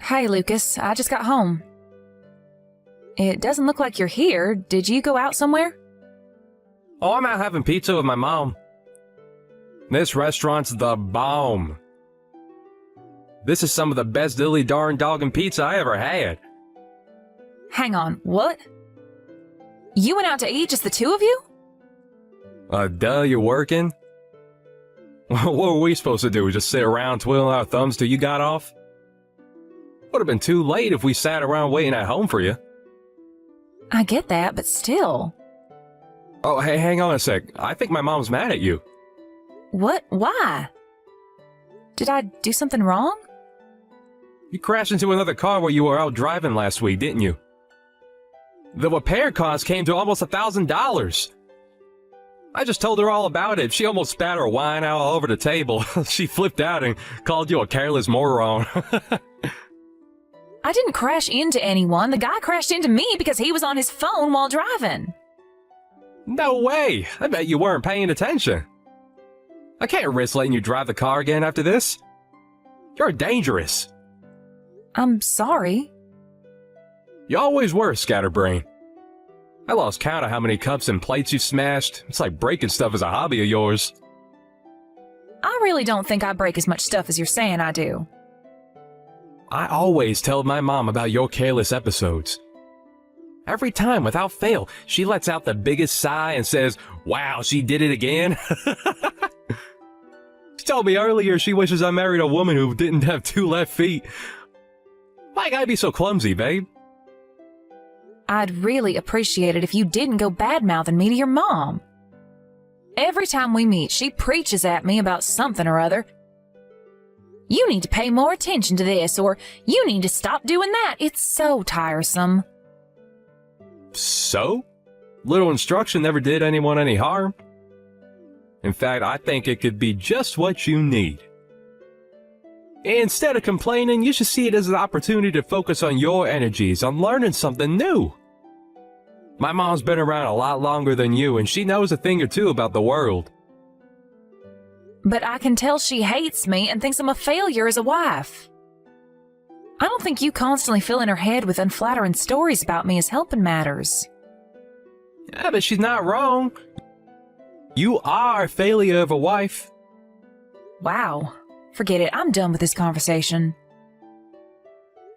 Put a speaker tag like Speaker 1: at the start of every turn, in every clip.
Speaker 1: Hey, Lucas, I just got home. It doesn't look like you're here. Did you go out somewhere?
Speaker 2: Oh, I'm out having pizza with my mom. This restaurant's the bomb. This is some of the best dilly darn doggin' pizza I ever had.
Speaker 1: Hang on, what? You went out to eat, just the two of you?
Speaker 2: Duh, you're working? What were we supposed to do, just sit around twiddling our thumbs till you got off? Would have been too late if we sat around waiting at home for you.
Speaker 1: I get that, but still.
Speaker 2: Oh, hey, hang on a sec. I think my mom's mad at you.
Speaker 1: What? Why? Did I do something wrong?
Speaker 2: You crashed into another car while you were out driving last week, didn't you? The repair cost came to almost $1,000. I just told her all about it. She almost spat her wine out all over the table. She flipped out and called you a careless moron.
Speaker 1: I didn't crash into anyone. The guy crashed into me because he was on his phone while driving.
Speaker 2: No way! I bet you weren't paying attention. I can't risk letting you drive the car again after this. You're dangerous.
Speaker 1: I'm sorry.
Speaker 2: You always were, Scatterbrain. I lost count of how many cups and plates you smashed. It's like breaking stuff is a hobby of yours.
Speaker 1: I really don't think I break as much stuff as you're saying I do.
Speaker 2: I always tell my mom about your careless episodes. Every time, without fail, she lets out the biggest sigh and says, "Wow, she did it again." She told me earlier she wishes I married a woman who didn't have 2 left feet. Why gotta be so clumsy, babe?
Speaker 1: I'd really appreciate it if you didn't go bad-mouthing me to your mom. Every time we meet, she preaches at me about something or other. You need to pay more attention to this, or you need to stop doing that. It's so tiresome.
Speaker 2: So? Little instruction never did anyone any harm. In fact, I think it could be just what you need. Instead of complaining, you should see it as an opportunity to focus on your energies, on learning something new. My mom's been around a lot longer than you, and she knows a thing or two about the world.
Speaker 1: But I can tell she hates me and thinks I'm a failure as a wife. I don't think you constantly filling her head with unflattering stories about me is helping matters.
Speaker 2: Yeah, but she's not wrong. You are a failure of a wife.
Speaker 1: Wow. Forget it. I'm done with this conversation.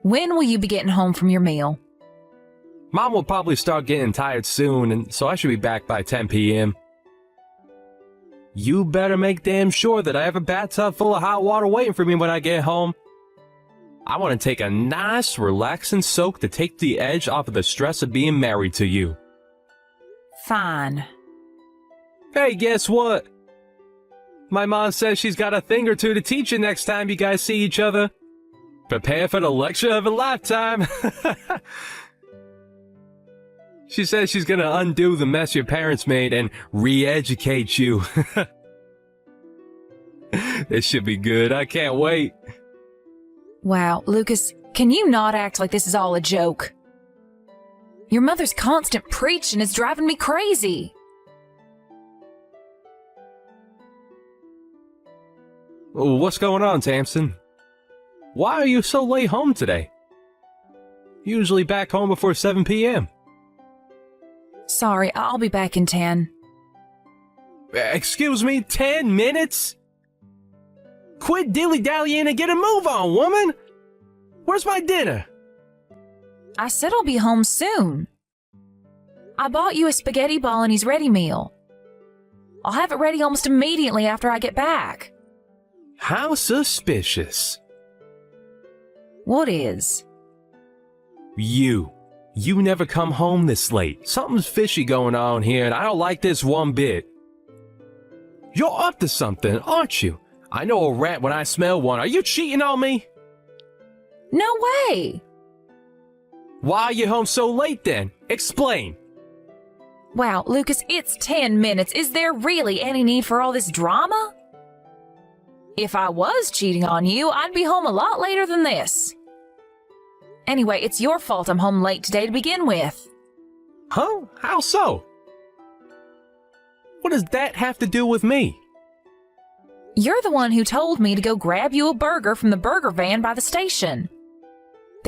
Speaker 1: When will you be getting home from your meal?
Speaker 2: Mom will probably start getting tired soon, and so I should be back by 10 p.m. You better make damn sure that I have a bathtub full of hot water waiting for me when I get home. I want to take a nice, relaxing soak to take the edge off of the stress of being married to you.
Speaker 1: Fine.
Speaker 2: Hey, guess what? My mom says she's got a thing or two to teach you next time you guys see each other. Prepare for the lecture of a lifetime. She says she's gonna undo the mess your parents made and re-educate you. This should be good. I can't wait.
Speaker 1: Wow, Lucas, can you not act like this is all a joke? Your mother's constant preaching is driving me crazy.
Speaker 2: What's going on, Tamsin? Why are you so late home today? Usually back home before 7 p.m.
Speaker 1: Sorry, I'll be back in 10.
Speaker 2: Excuse me, 10 minutes? Quit dilly-dallying and get a move on, woman! Where's my dinner?
Speaker 1: I said I'll be home soon. I bought you a spaghetti bolognese ready meal. I'll have it ready almost immediately after I get back.
Speaker 2: How suspicious.
Speaker 1: What is?
Speaker 2: You never come home this late. Something's fishy going on here, and I don't like this one bit. You're up to something, aren't you? I know a rat when I smell one. Are you cheating on me?
Speaker 1: No way!
Speaker 2: Why are you home so late then? Explain.
Speaker 1: Wow, Lucas, it's 10 minutes. Is there really any need for all this drama? If I was cheating on you, I'd be home a lot later than this. Anyway, it's your fault I'm home late today to begin with.
Speaker 2: Huh? How so? What does that have to do with me?
Speaker 1: You're the one who told me to go grab you a burger from the burger van by the station.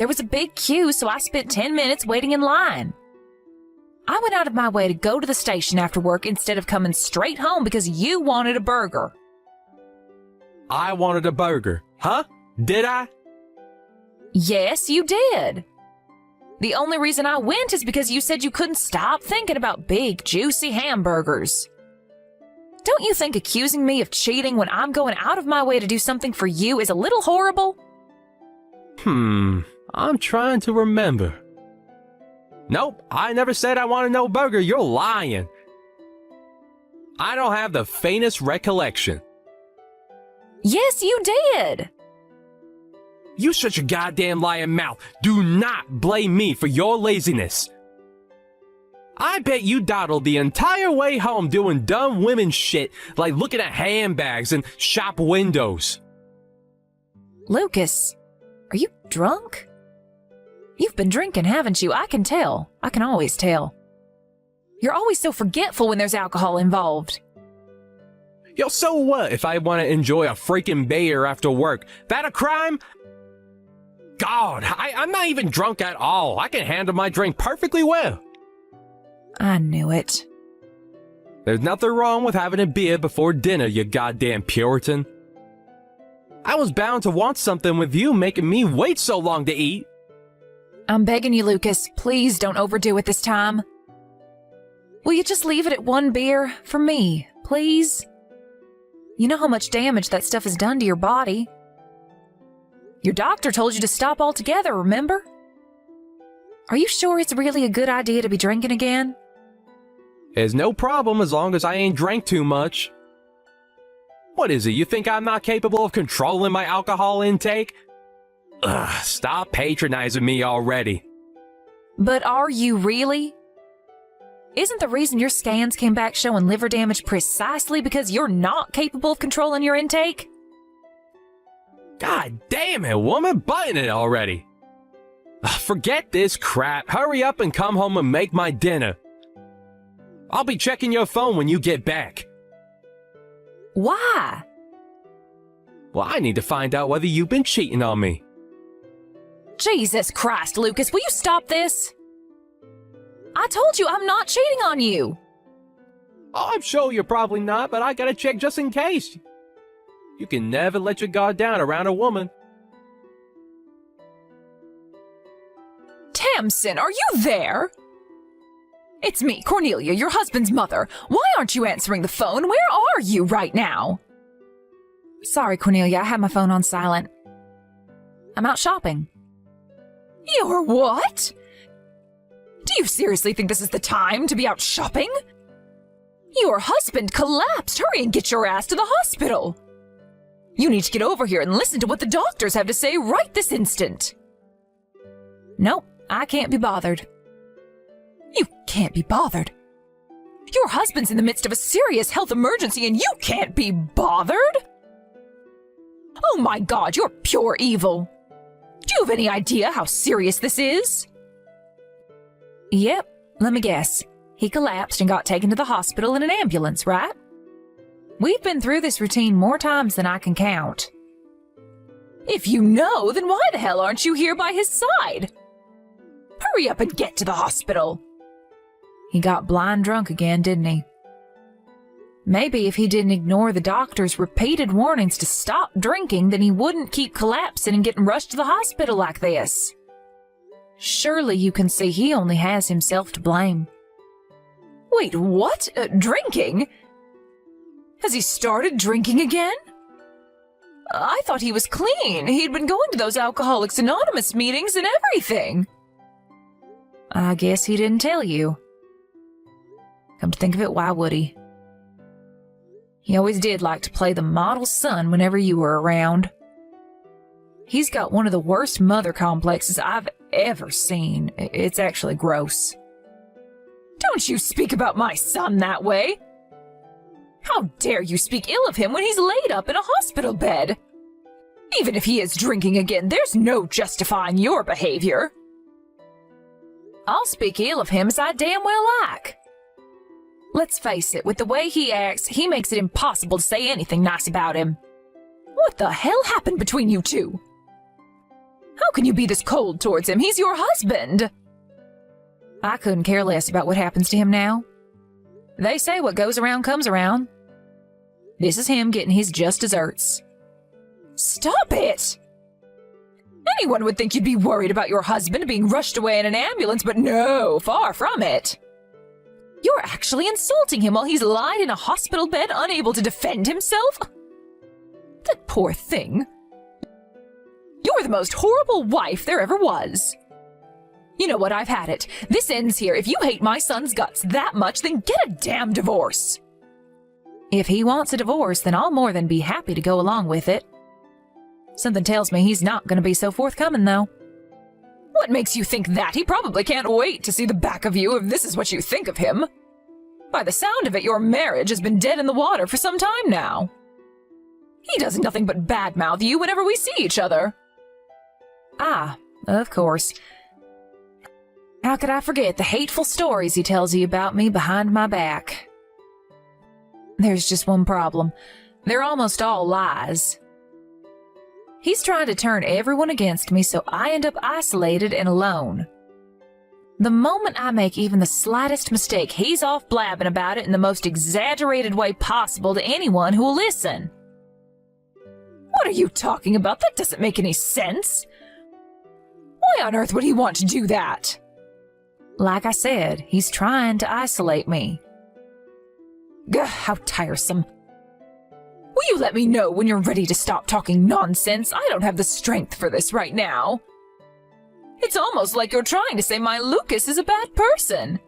Speaker 1: There was a big queue, so I spent 10 minutes waiting in line. I went out of my way to go to the station after work instead of coming straight home because you wanted a burger.
Speaker 2: I wanted a burger. Huh? Did I?
Speaker 1: Yes, you did. The only reason I went is because you said you couldn't stop thinking about big, juicy hamburgers. Don't you think accusing me of cheating when I'm going out of my way to do something for you is a little horrible?
Speaker 2: I'm trying to remember. Nope, I never said I wanted no burger. You're lying. I don't have the faintest recollection.
Speaker 1: Yes, you did.
Speaker 2: You shut your goddamn lying mouth. Do not blame me for your laziness. I bet you dawdled the entire way home doing dumb women shit like looking at handbags and shop windows.
Speaker 1: Lucas, are you drunk? You've been drinking, haven't you? I can tell. I can always tell. You're always so forgetful when there's alcohol involved.
Speaker 2: Yo, so what if I want to enjoy a freaking beer after work? That a crime? God, I'm not even drunk at all. I can handle my drink perfectly well.
Speaker 1: I knew it.
Speaker 2: There's nothing wrong with having a beer before dinner, you goddamn Puritan. I was bound to want something with you making me wait so long to eat.
Speaker 1: I'm begging you, Lucas, please don't overdo it this time. Will you just leave it at one beer for me, please? You know how much damage that stuff has done to your body. Your doctor told you to stop altogether, remember? Are you sure it's really a good idea to be drinking again?
Speaker 2: There's no problem as long as I ain't drank too much. What is it, you think I'm not capable of controlling my alcohol intake? Ugh, stop patronizing me already.
Speaker 1: But are you really? Isn't the reason your scans came back showing liver damage precisely because you're not capable of controlling your intake?
Speaker 2: God damn it, woman, button it already. Ugh, forget this crap. Hurry up and come home and make my dinner. I'll be checking your phone when you get back.
Speaker 1: Why?
Speaker 2: Well, I need to find out whether you've been cheating on me.
Speaker 1: Jesus Christ, Lucas, will you stop this? I told you I'm not cheating on you.
Speaker 2: Oh, I'm sure you're probably not, but I gotta check just in case. You can never let your guard down around a woman.
Speaker 1: Tamsin, are you there? It's me, Cornelia, your husband's mother. Why aren't you answering the phone? Where are you right now? Sorry, Cornelia, I had my phone on silent. I'm out shopping. You're what? Do you seriously think this is the time to be out shopping? Your husband collapsed. Hurry and get your ass to the hospital. You need to get over here and listen to what the doctors have to say right this instant. Nope, I can't be bothered. You can't be bothered. Your husband's in the midst of a serious health emergency and you can't be bothered? Oh my God, you're pure evil. Do you have any idea how serious this is? Yep, let me guess. He collapsed and got taken to the hospital in an ambulance, right? We've been through this routine more times than I can count. If you know, then why the hell aren't you here by his side? Hurry up and get to the hospital. He got blind drunk again, didn't he? Maybe if he didn't ignore the doctor's repeated warnings to stop drinking, then he wouldn't keep collapsing and getting rushed to the hospital like this. Surely you can see he only has himself to blame. Wait, what? Drinking? Has he started drinking again? I thought he was clean. He'd been going to those Alcoholics Anonymous meetings and everything. I guess he didn't tell you. Come to think of it, why would he? He always did like to play the model son whenever you were around. He's got one of the worst mother complexes I've ever seen. It's actually gross. Don't you speak about my son that way. How dare you speak ill of him when he's laid up in a hospital bed? Even if he is drinking again, there's no justifying your behavior. I'll speak ill of him as I damn well like. Let's face it, with the way he acts, he makes it impossible to say anything nice about him. What the hell happened between you two? How can you be this cold towards him? He's your husband. I couldn't care less about what happens to him now. They say what goes around comes around. This is him getting his just desserts. Stop it! Anyone would think you'd be worried about your husband being rushed away in an ambulance, but no, far from it. You're actually insulting him while he's lying in a hospital bed, unable to defend himself. That poor thing. You're the most horrible wife there ever was. You know what? I've had it. This ends here. If you hate my son's guts that much, then get a damn divorce. If he wants a divorce, then I'll more than be happy to go along with it. Something tells me he's not going to be so forthcoming, though. What makes you think that? He probably can't wait to see the back of you if this is what you think of him. By the sound of it, your marriage has been dead in the water for some time now. He does nothing but badmouth you whenever we see each other. Ah, of course. How could I forget the hateful stories he tells you about me behind my back? There's just one problem. They're almost all lies. He's trying to turn everyone against me, so I end up isolated and alone. The moment I make even the slightest mistake, he's off blabbing about it in the most exaggerated way possible to anyone who will listen. What are you talking about? That doesn't make any sense. Why on earth would he want to do that? Like I said, he's trying to isolate me. Gah, how tiresome. Will you let me know when you're ready to stop talking nonsense? I don't have the strength for this right now. It's almost like you're trying to say my Lucas is a bad person.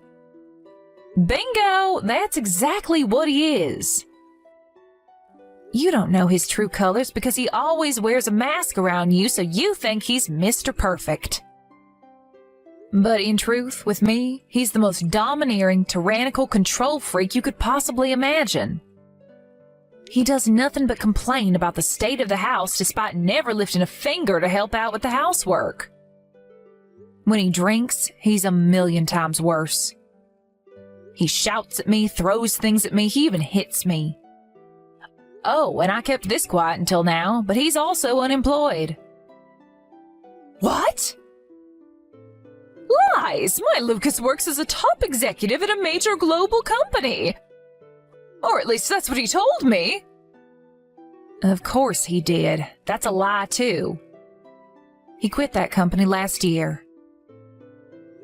Speaker 1: Bingo! That's exactly what he is. You don't know his true colors because he always wears a mask around you, so you think he's Mr. Perfect. But in truth, with me, he's the most domineering, tyrannical control freak you could possibly imagine. He does nothing but complain about the state of the house despite never lifting a finger to help out with the housework. When he drinks, he's a million times worse. He shouts at me, throws things at me, he even hits me. Oh, and I kept this quiet until now, but he's also unemployed. What? Lies! My Lucas works as a top executive at a major global company. Or at least that's what he told me. Of course he did. That's a lie, too. He quit that company last year.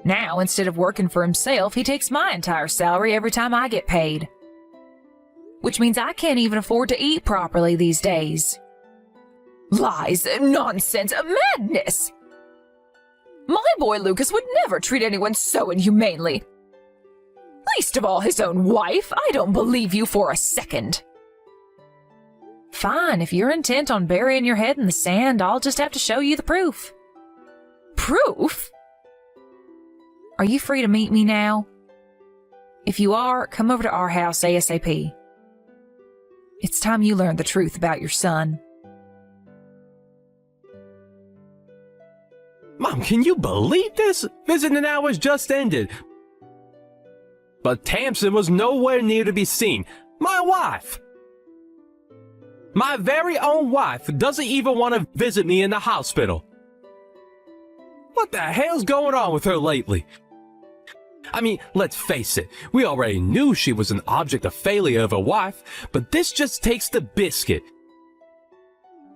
Speaker 1: Now, instead of working for himself, he takes my entire salary every time I get paid. Which means I can't even afford to eat properly these days. Lies, nonsense, madness! My boy Lucas would never treat anyone so inhumanely. Least of all his own wife. I don't believe you for a second. Fine, if you're intent on burying your head in the sand, I'll just have to show you the proof. Proof? Are you free to meet me now? If you are, come over to our house ASAP. It's time you learned the truth about your son.
Speaker 2: Mom, can you believe this? Visiting hours just ended. But Tamsin was nowhere near to be seen. My wife! My very own wife doesn't even want to visit me in the hospital. What the hell's going on with her lately? I mean, let's face it, we already knew she was an object of failure of a wife, but this just takes the biscuit.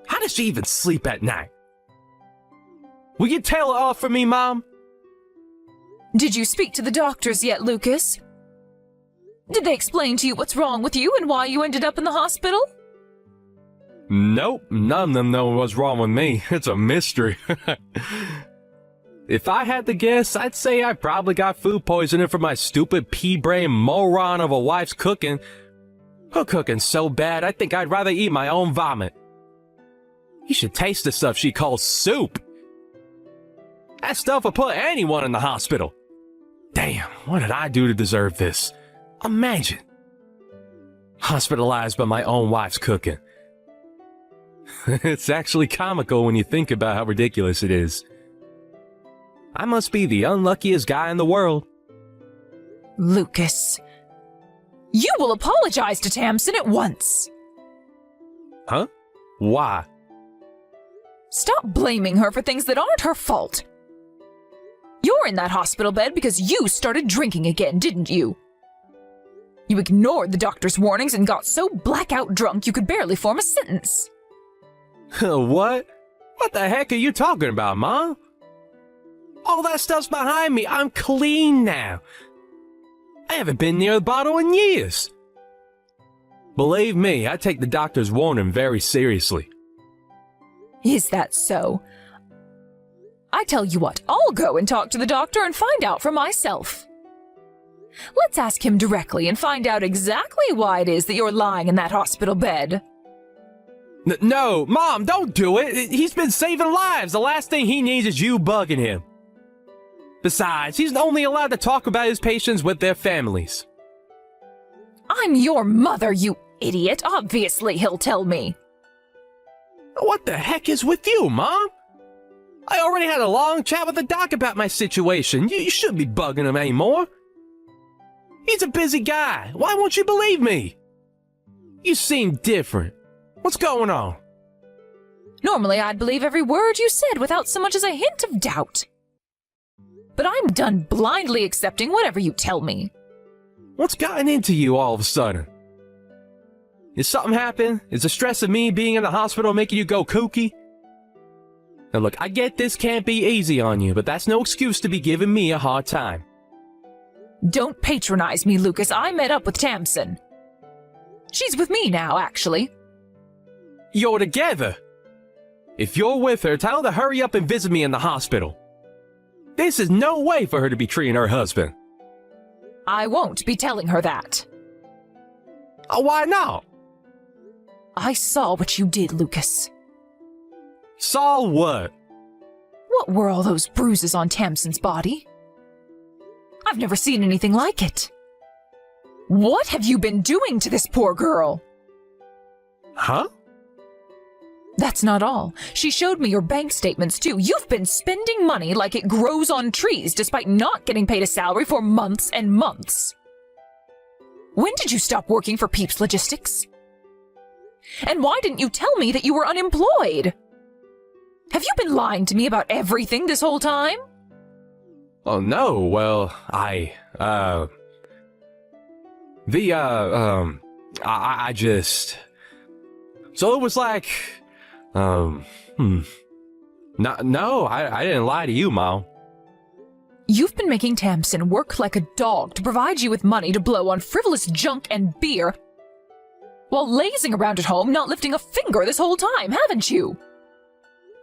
Speaker 2: How does she even sleep at night? Will you tell her off for me, Mom?
Speaker 1: Did you speak to the doctors yet, Lucas? Did they explain to you what's wrong with you and why you ended up in the hospital?
Speaker 2: Nope, none of them know what's wrong with me. It's a mystery. If I had to guess, I'd say I probably got food poisoning from my stupid pea-brain moron of a wife's cooking. Her cooking's so bad, I think I'd rather eat my own vomit. You should taste the stuff she calls soup. That stuff would put anyone in the hospital. Damn, what did I do to deserve this? Imagine. Hospitalized by my own wife's cooking. It's actually comical when you think about how ridiculous it is. I must be the unluckiest guy in the world.
Speaker 1: Lucas, you will apologize to Tamsin at once.
Speaker 2: Huh? Why?
Speaker 1: Stop blaming her for things that aren't her fault. You're in that hospital bed because you started drinking again, didn't you? You ignored the doctor's warnings and got so blackout drunk you could barely form a sentence.
Speaker 2: What? What the heck are you talking about, Mom? All that stuff's behind me. I'm clean now. I haven't been near the bottle in years. Believe me, I take the doctor's warning very seriously.
Speaker 1: Is that so? I tell you what, I'll go and talk to the doctor and find out for myself. Let's ask him directly and find out exactly why it is that you're lying in that hospital bed.
Speaker 2: No, Mom, don't do it. He's been saving lives. The last thing he needs is you bugging him. Besides, he's only allowed to talk about his patients with their families.
Speaker 1: I'm your mother, you idiot. Obviously, he'll tell me.
Speaker 2: What the heck is with you, Mom? I already had a long chat with the doc about my situation. You shouldn't be bugging him anymore. He's a busy guy. Why won't you believe me? You seem different. What's going on?
Speaker 1: Normally, I'd believe every word you said without so much as a hint of doubt. But I'm done blindly accepting whatever you tell me.
Speaker 2: What's gotten into you all of a sudden? Is something happened? Is the stress of me being in the hospital making you go kooky? Now look, I get this can't be easy on you, but that's no excuse to be giving me a hard time.
Speaker 1: Don't patronize me, Lucas. I met up with Tamsin. She's with me now, actually.
Speaker 2: You're together. If you're with her, tell her to hurry up and visit me in the hospital. This is no way for her to be treating her husband.
Speaker 1: I won't be telling her that.
Speaker 2: Why not?
Speaker 1: I saw what you did, Lucas.
Speaker 2: Saw what?
Speaker 1: What were all those bruises on Tamsin's body? I've never seen anything like it. What have you been doing to this poor girl?
Speaker 2: Huh?
Speaker 1: That's not all. She showed me your bank statements, too. You've been spending money like it grows on trees, despite not getting paid a salary for months and months. When did you stop working for Peeps Logistics? And why didn't you tell me that you were unemployed? Have you been lying to me about everything this whole time?
Speaker 2: Oh, no. Well, I just... So it was like... No, I didn't lie to you, Mom.
Speaker 1: You've been making Tamsin work like a dog to provide you with money to blow on frivolous junk and beer, while lazing around at home, not lifting a finger this whole time, haven't you?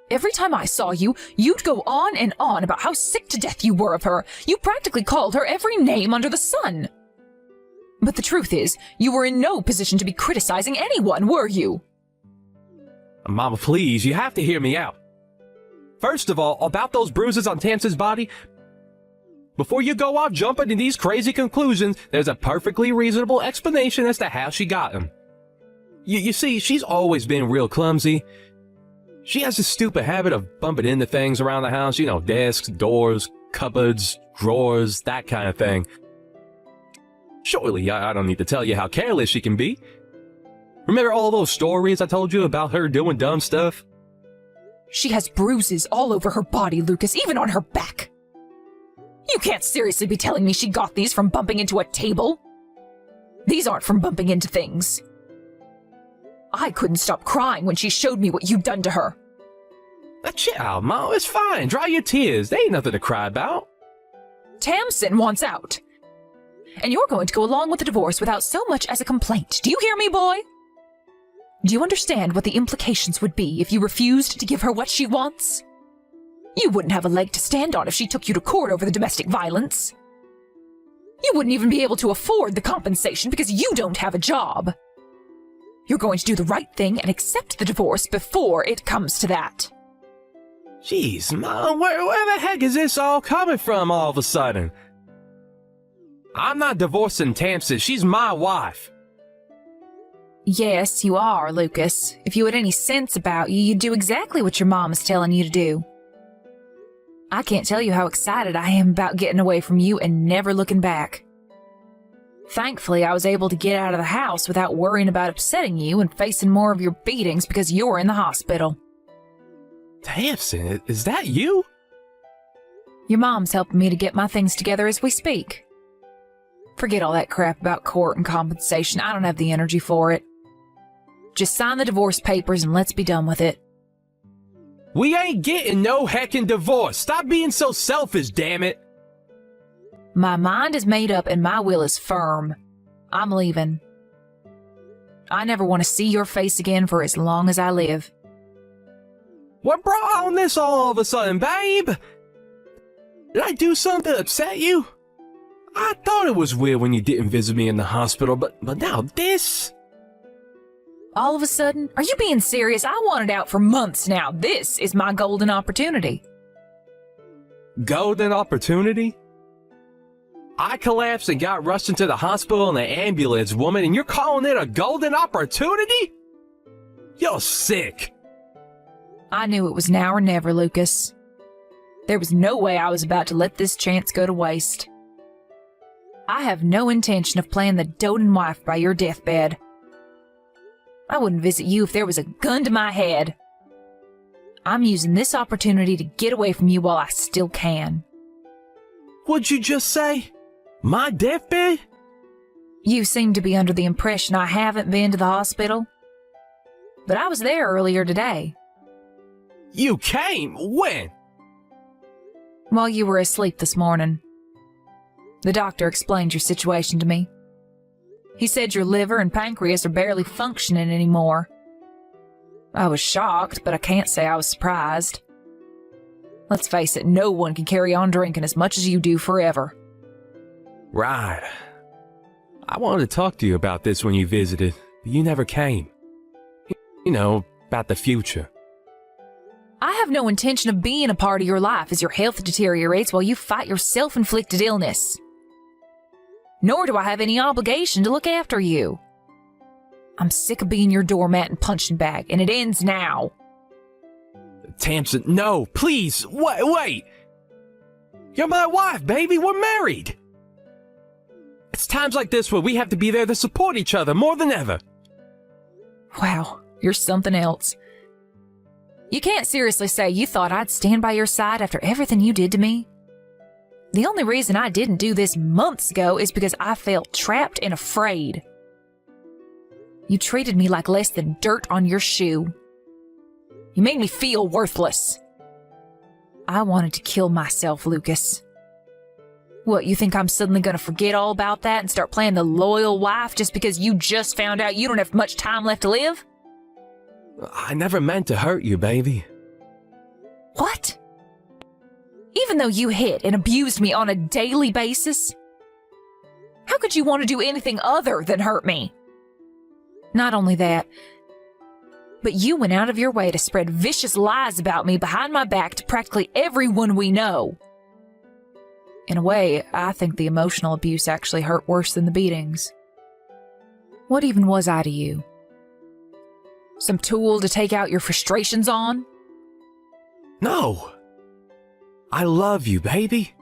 Speaker 1: Every time I saw you, you'd go on and on about how sick to death you were of her. You practically called her every name under the sun. But the truth is, you were in no position to be criticizing anyone, were you?
Speaker 2: Mama, please, you have to hear me out. First of all, about those bruises on Tamsin's body, before you go off jumping to these crazy conclusions, there's a perfectly reasonable explanation as to how she got them. You see, she's always been real clumsy. She has this stupid habit of bumping into things around the house, desks, doors, cupboards, drawers, that kind of thing. Surely, I don't need to tell you how careless she can be. Remember all those stories I told you about her doing dumb stuff?
Speaker 1: She has bruises all over her body, Lucas, even on her back. You can't seriously be telling me she got these from bumping into a table. These aren't from bumping into things. I couldn't stop crying when she showed me what you'd done to her.
Speaker 2: Chill out, Mom. It's fine. Dry your tears. They ain't nothing to cry about.
Speaker 1: Tamsin wants out. And you're going to go along with the divorce without so much as a complaint. Do you hear me, boy? Do you understand what the implications would be if you refused to give her what she wants? You wouldn't have a leg to stand on if she took you to court over the domestic violence. You wouldn't even be able to afford the compensation because you don't have a job. You're going to do the right thing and accept the divorce before it comes to that.
Speaker 2: Jeez, Mom, where the heck is this all coming from all of a sudden? I'm not divorcing Tamsin. She's my wife.
Speaker 1: Yes, you are, Lucas. If you had any sense about you, you'd do exactly what your mom is telling you to do. I can't tell you how excited I am about getting away from you and never looking back. Thankfully, I was able to get out of the house without worrying about upsetting you and facing more of your beatings because you're in the hospital.
Speaker 2: Tamsin, is that you?
Speaker 1: Your mom's helping me to get my things together as we speak. Forget all that crap about court and compensation. I don't have the energy for it. Just sign the divorce papers and let's be done with it.
Speaker 2: We ain't getting no heckin' divorce. Stop being so selfish, damn it.
Speaker 1: My mind is made up and my will is firm. I'm leaving. I never want to see your face again for as long as I live.
Speaker 2: What brought on this all of a sudden, babe? Did I do something to upset you? I thought it was weird when you didn't visit me in the hospital, but now this?
Speaker 1: All of a sudden? Are you being serious? I wanted out for months now. This is my golden opportunity.
Speaker 2: Golden opportunity? I collapsed and got rushed into the hospital in an ambulance, woman, and you're calling it a golden opportunity? You're sick.
Speaker 1: I knew it was now or never, Lucas. There was no way I was about to let this chance go to waste. I have no intention of playing the doting wife by your deathbed. I wouldn't visit you if there was a gun to my head. I'm using this opportunity to get away from you while I still can.
Speaker 2: What'd you just say? My deathbed?
Speaker 1: You seem to be under the impression I haven't been to the hospital. But I was there earlier today.
Speaker 2: You came? When?
Speaker 1: While you were asleep this morning. The doctor explained your situation to me. He said your liver and pancreas are barely functioning anymore. I was shocked, but I can't say I was surprised. Let's face it, no one can carry on drinking as much as you do forever.
Speaker 2: Right. I wanted to talk to you about this when you visited, but you never came. You know, about the future.
Speaker 1: I have no intention of being a part of your life as your health deteriorates while you fight your self-inflicted illness. Nor do I have any obligation to look after you. I'm sick of being your doormat and punching bag, and it ends now.
Speaker 2: Tamsin, no, please, wait. You're my wife, baby, we're married. It's times like this where we have to be there to support each other more than ever.
Speaker 1: Wow, you're something else. You can't seriously say you thought I'd stand by your side after everything you did to me. The only reason I didn't do this months ago is because I felt trapped and afraid. You treated me like less than dirt on your shoe. You made me feel worthless. I wanted to kill myself, Lucas. What, you think I'm suddenly going to forget all about that and start playing the loyal wife just because you just found out you don't have much time left to live?
Speaker 2: I never meant to hurt you, baby.
Speaker 1: What? Even though you hit and abused me on a daily basis? How could you want to do anything other than hurt me? Not only that, but you went out of your way to spread vicious lies about me behind my back to practically everyone we know. In a way, I think the emotional abuse actually hurt worse than the beatings. What even was I to you? Some tool to take out your frustrations on?
Speaker 2: No. I love you, baby.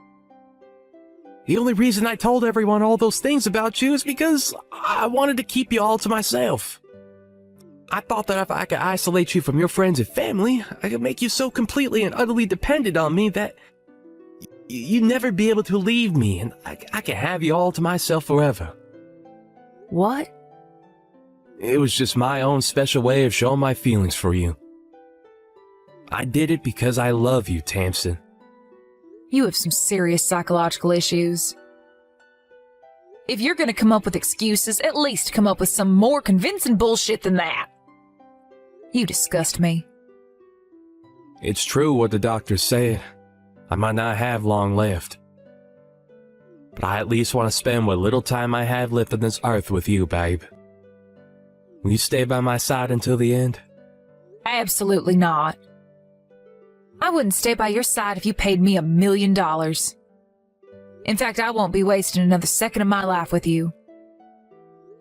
Speaker 2: The only reason I told everyone all those things about you is because I wanted to keep you all to myself. I thought that if I could isolate you from your friends and family, I could make you so completely and utterly dependent on me that you'd never be able to leave me, and I could have you all to myself forever.
Speaker 1: What?
Speaker 2: It was just my own special way of showing my feelings for you. I did it because I love you, Tamsin.
Speaker 1: You have some serious psychological issues. If you're gonna come up with excuses, at least come up with some more convincing bullshit than that. You disgust me.
Speaker 2: It's true what the doctors said. I might not have long left. But I at least want to spend what little time I have left on this earth with you, babe. Will you stay by my side until the end?
Speaker 1: Absolutely not. I wouldn't stay by your side if you paid me $1 million. In fact, I won't be wasting another second of my life with you.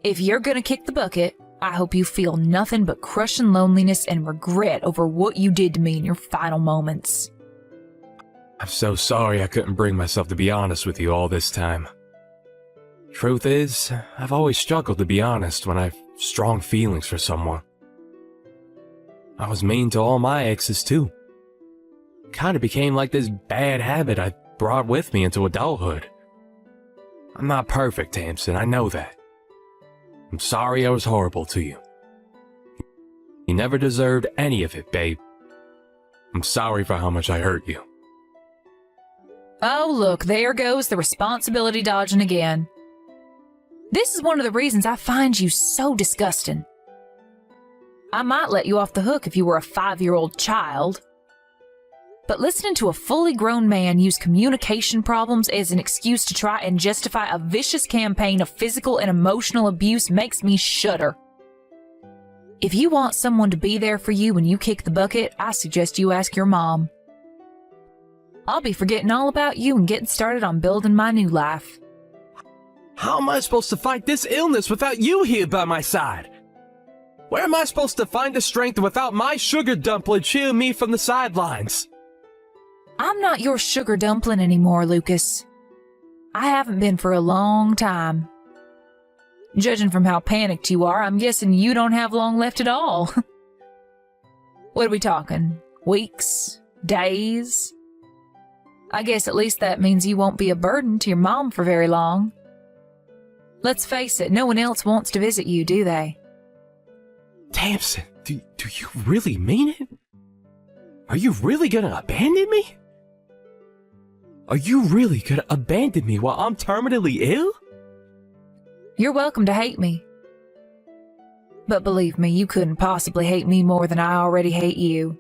Speaker 1: If you're gonna kick the bucket, I hope you feel nothing but crushing loneliness and regret over what you did to me in your final moments.
Speaker 2: I'm so sorry I couldn't bring myself to be honest with you all this time. Truth is, I've always struggled to be honest when I've strong feelings for someone. I was mean to all my exes too. kind of became like this bad habit I brought with me into adulthood. I'm not perfect, Tamsin, I know that. I'm sorry I was horrible to you. You never deserved any of it, babe. I'm sorry for how much I hurt you.
Speaker 1: Oh, look, there goes the responsibility dodging again. This is one of the reasons I find you so disgusting. I might let you off the hook if you were a 5-year-old child. But listening to a fully grown man use communication problems as an excuse to try and justify a vicious campaign of physical and emotional abuse makes me shudder. If you want someone to be there for you when you kick the bucket, I suggest you ask your mom. I'll be forgetting all about you and getting started on building my new life.
Speaker 2: How am I supposed to fight this illness without you here by my side? Where am I supposed to find the strength without my sugar dumpling cheering me from the sidelines?
Speaker 1: I'm not your sugar dumpling anymore, Lucas. I haven't been for a long time. Judging from how panicked you are, I'm guessing you don't have long left at all. What are we talking? Weeks? Days? I guess at least that means you won't be a burden to your mom for very long. Let's face it, no one else wants to visit you, do they?
Speaker 2: Tamsin, do you really mean it? Are you really gonna abandon me? Are you really gonna abandon me while I'm terminally ill?
Speaker 1: You're welcome to hate me. But believe me, you couldn't possibly hate me more than I already hate you.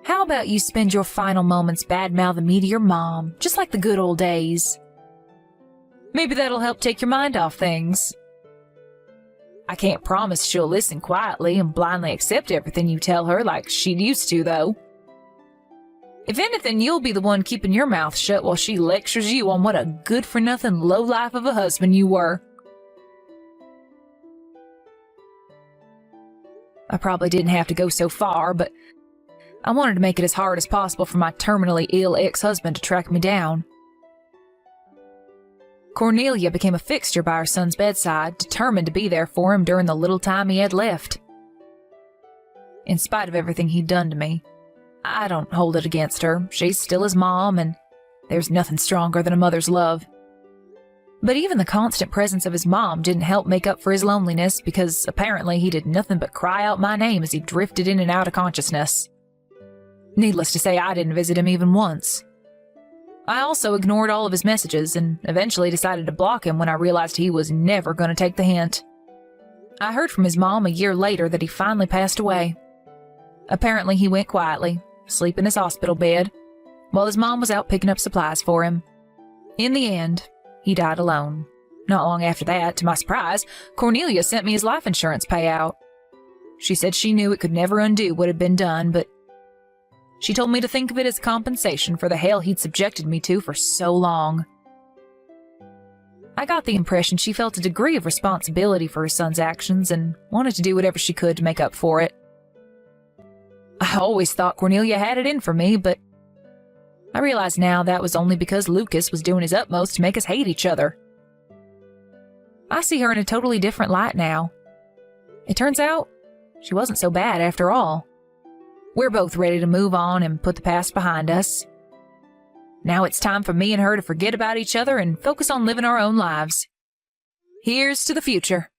Speaker 1: How about you spend your final moments bad-mouthing me to your mom, just like the good old days? Maybe that'll help take your mind off things. I can't promise she'll listen quietly and blindly accept everything you tell her like she used to, though. If anything, you'll be the one keeping your mouth shut while she lectures you on what a good-for-nothing lowlife of a husband you were. I probably didn't have to go so far, but I wanted to make it as hard as possible for my terminally ill ex-husband to track me down. Cornelia became a fixture by her son's bedside, determined to be there for him during the little time he had left. In spite of everything he'd done to me, I don't hold it against her. She's still his mom, and there's nothing stronger than a mother's love. But even the constant presence of his mom didn't help make up for his loneliness, because apparently he did nothing but cry out my name as he drifted in and out of consciousness. Needless to say, I didn't visit him even once. I also ignored all of his messages and eventually decided to block him when I realized he was never going to take the hint. I heard from his mom a year later that he finally passed away. Apparently he went quietly, asleep in his hospital bed, while his mom was out picking up supplies for him. In the end, he died alone. Not long after that, to my surprise, Cornelia sent me his life insurance payout. She said she knew it could never undo what had been done, but she told me to think of it as compensation for the hell he'd subjected me to for so long. I got the impression she felt a degree of responsibility for her son's actions and wanted to do whatever she could to make up for it. I always thought Cornelia had it in for me, but I realize now that was only because Lucas was doing his utmost to make us hate each other. I see her in a totally different light now. It turns out she wasn't so bad after all. We're both ready to move on and put the past behind us. Now it's time for me and her to forget about each other and focus on living our own lives. Here's to the future.